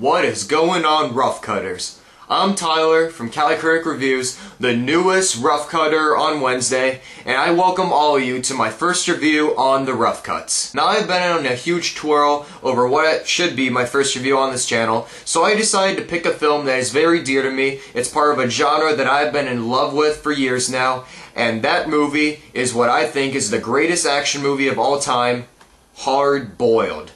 What is going on, Rough Cutters? I'm Tyler from Cali Critic Reviews, the newest Rough Cutter on Wednesday, and I welcome all of you to my first review on the Rough Cuts. Now, I've been on a huge twirl over what should be my first review on this channel, so I decided to pick a film that is very dear to me. It's part of a genre that I've been in love with for years now, and that movie is what I think is the greatest action movie of all time, Hard Boiled.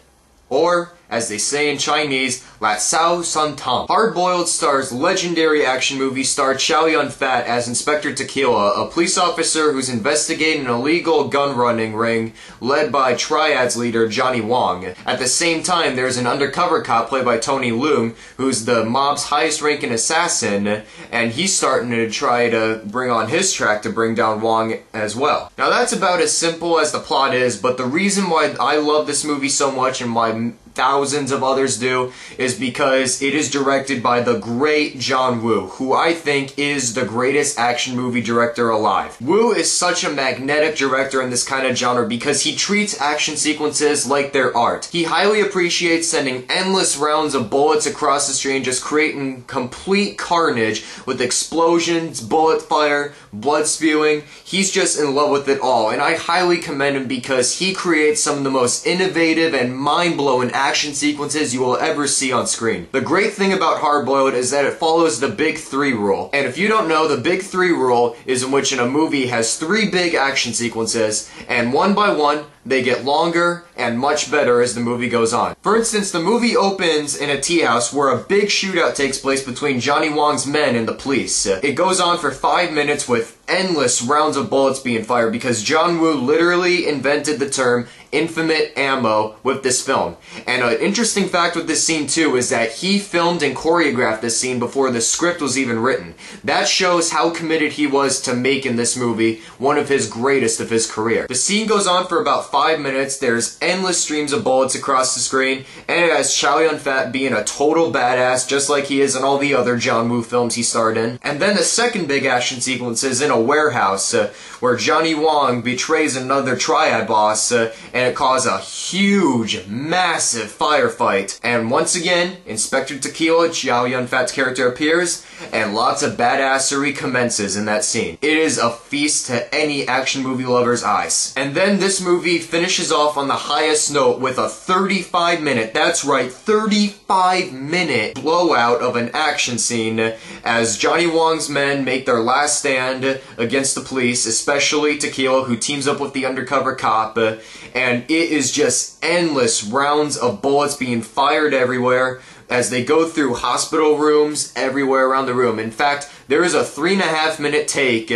Or, as they say in Chinese, La Sao Sun Taam. Hard Boiled stars legendary action movie star Chow Fat as Inspector Tequila, a police officer who's investigating an illegal gun running ring led by Triad's leader Johnny Wong. At the same time, there's an undercover cop played by Leung, who's the mob's highest ranking assassin, and he's starting to try to bring on his track to bring down Wong as well. Now that's about as simple as the plot is, but the reason why I love this movie so much and why thousands of others do is because it is directed by the great John Woo, who I think is the greatest action movie director alive. Woo is such a magnetic director in this kind of genre because he treats action sequences like they're art. He highly appreciates sending endless rounds of bullets across the screen, just creating complete carnage with explosions, bullet fire, blood spewing. He's just in love with it all, and I highly commend him because he creates some of the most innovative and mind-blowing action sequences you will ever see on screen. The great thing about Hard Boiled is that it follows the Big Three rule. And if you don't know, the Big Three rule is in which a movie has 3 big action sequences, and one by one, they get longer and much better as the movie goes on. For instance, the movie opens in a tea house where a big shootout takes place between Johnny Wong's men and the police. It goes on for 5 minutes with endless rounds of bullets being fired because John Woo literally invented the term infinite ammo with this film. And an interesting fact with this scene too is that he filmed and choreographed this scene before the script was even written. That shows how committed he was to making this movie one of his greatest of his career. The scene goes on for about 5 minutes, there's endless streams of bullets across the screen, and it has Chow Fat being a total badass just like he is in all the other John Woo films he starred in. And then the second big action sequence is in a warehouse where Johnny Wong betrays another Triad boss and it caused a huge, massive firefight. And once again, Inspector Tequila, Chow Fat's character, appears and lots of badassery commences in that scene. It is a feast to any action movie lover's eyes. And then this movie finishes off on the highest note with a 35-minute, that's right, 35-minute blowout of an action scene as Johnny Wong's men make their last stand against the police, especially Tequila, who teams up with the undercover cop, and it is just endless rounds of bullets being fired everywhere as they go through hospital rooms everywhere around the room. In fact, there is a 3.5-minute take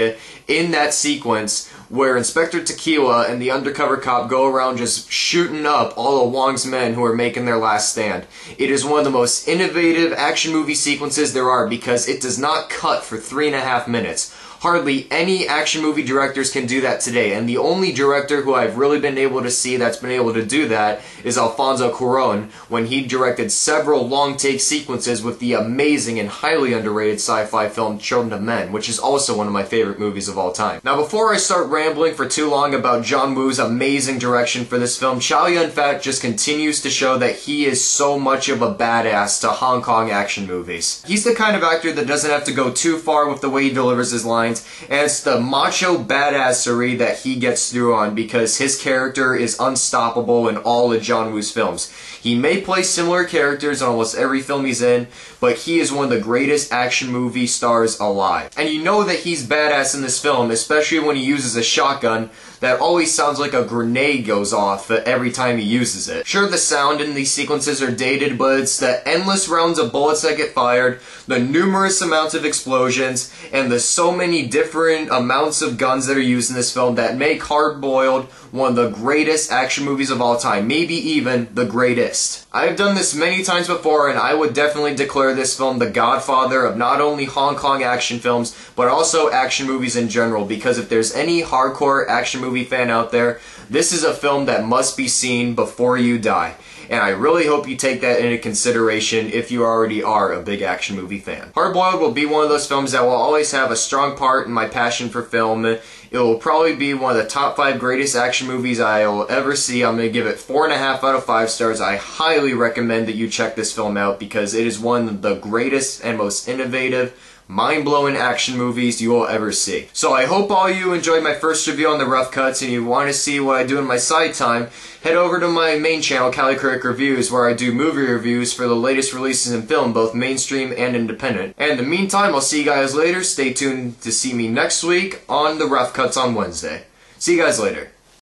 in that sequence where Inspector Tequila and the undercover cop go around just shooting up all of Wong's men who are making their last stand. It is one of the most innovative action movie sequences there are because it does not cut for 3.5 minutes. Hardly any action movie directors can do that today, and the only director who I've really been able to see that's been able to do that is Alfonso Cuarón, when he directed several long-take sequences with the amazing and highly underrated sci-fi film Children of Men, which is also one of my favorite movies of all time. Now, before I start rambling for too long about John Woo's amazing direction for this film, Chow Fat just continues to show that he is so much of a badass to Hong Kong action movies. He's the kind of actor that doesn't have to go too far with the way he delivers his lines, and it's the macho badassery that he gets through on because his character is unstoppable in all of John Woo's films. He may play similar characters in almost every film he's in, but he is one of the greatest action movie stars alive. And you know that he's badass in this film, especially when he uses a shotgun that always sounds like a grenade goes off every time he uses it. Sure, the sound in these sequences are dated, but it's the endless rounds of bullets that get fired, the numerous amounts of explosions, and the so many different amounts of guns that are used in this film that make Hard Boiled one of the greatest action movies of all time, maybe even the greatest. I've done this many times before, and I would definitely declare this film the godfather of not only Hong Kong action films, but also action movies in general, because if there's any hardcore action movie fan out there, this is a film that must be seen before you die. and I really hope you take that into consideration if you already are a big action movie fan. Hard Boiled will be one of those films that will always have a strong part in my passion for film. It will probably be one of the top 5 greatest action movies I'll ever see. I'm going to give it 4.5 out of 5 stars. I highly recommend that you check this film out because it is one of the greatest and most innovative, mind-blowing action movies you will ever see. So I hope all you enjoyed my first review on the Rough Cuts, and you want to see what I do in my side time, head over to my main channel, Critic Reviews, where I do movie reviews for the latest releases in film, both mainstream and independent. And in the meantime, I'll see you guys later. Stay tuned to see me next week on the Rough Cuts on Wednesday. See you guys later.